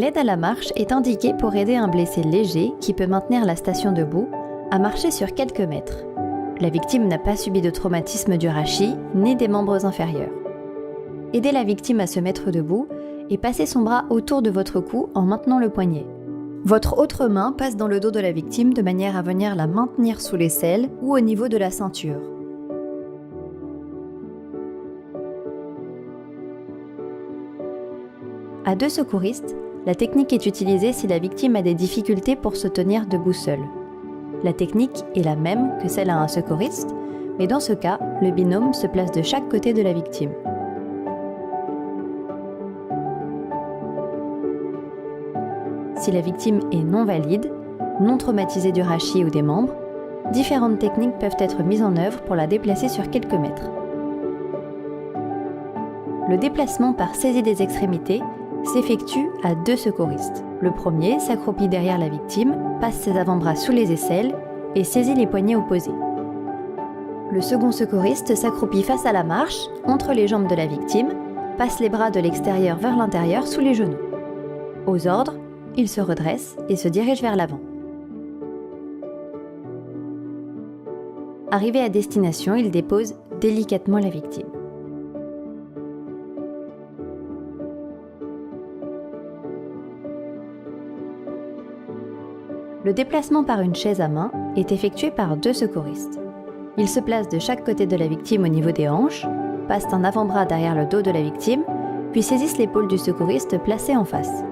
L'aide à la marche est indiquée pour aider un blessé léger qui peut maintenir la station debout à marcher sur quelques mètres. La victime n'a pas subi de traumatisme du rachis ni des membres inférieurs. Aidez la victime à se mettre debout et passez son bras autour de votre cou en maintenant le poignet. Votre autre main passe dans le dos de la victime de manière à venir la maintenir sous l'aisselle ou au niveau de la ceinture. À deux secouristes, la technique est utilisée si la victime a des difficultés pour se tenir debout seule. La technique est la même que celle à un secouriste, mais dans ce cas, le binôme se place de chaque côté de la victime. Si la victime est non valide, non traumatisée du rachis ou des membres, différentes techniques peuvent être mises en œuvre pour la déplacer sur quelques mètres. Le déplacement par saisie des extrémités s'effectue à deux secouristes. Le premier s'accroupit derrière la victime, passe ses avant-bras sous les aisselles et saisit les poignets opposés. Le second secouriste s'accroupit face à la marche, entre les jambes de la victime, passe les bras de l'extérieur vers l'intérieur sous les genoux. Aux ordres, il se redresse et se dirige vers l'avant. Arrivé à destination, il dépose délicatement la victime. Le déplacement par une chaise à main est effectué par deux secouristes. Ils se placent de chaque côté de la victime au niveau des hanches, passent un avant-bras derrière le dos de la victime, puis saisissent l'épaule du secouriste placé en face.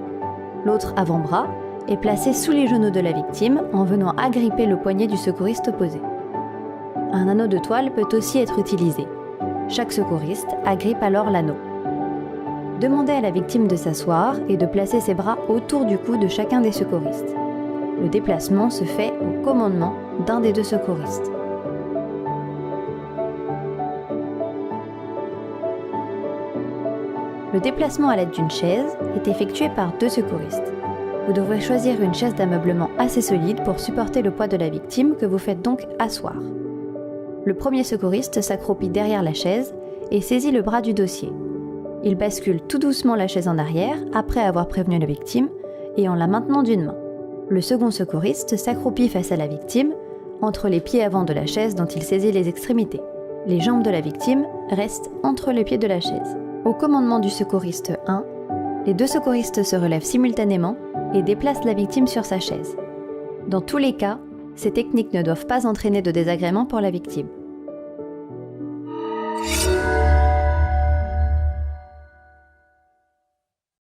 L'autre avant-bras est placé sous les genoux de la victime en venant agripper le poignet du secouriste opposé. Un anneau de toile peut aussi être utilisé. Chaque secouriste agrippe alors l'anneau. Demandez à la victime de s'asseoir et de placer ses bras autour du cou de chacun des secouristes. Le déplacement se fait au commandement d'un des deux secouristes. Le déplacement à l'aide d'une chaise est effectué par deux secouristes. Vous devrez choisir une chaise d'ameublement assez solide pour supporter le poids de la victime que vous faites donc asseoir. Le premier secouriste s'accroupit derrière la chaise et saisit le bras du dossier. Il bascule tout doucement la chaise en arrière après avoir prévenu la victime et en la maintenant d'une main. Le second secouriste s'accroupit face à la victime, entre les pieds avant de la chaise dont il saisit les extrémités. Les jambes de la victime restent entre les pieds de la chaise. Au commandement du secouriste 1, les deux secouristes se relèvent simultanément et déplacent la victime sur sa chaise. Dans tous les cas, ces techniques ne doivent pas entraîner de désagrément pour la victime.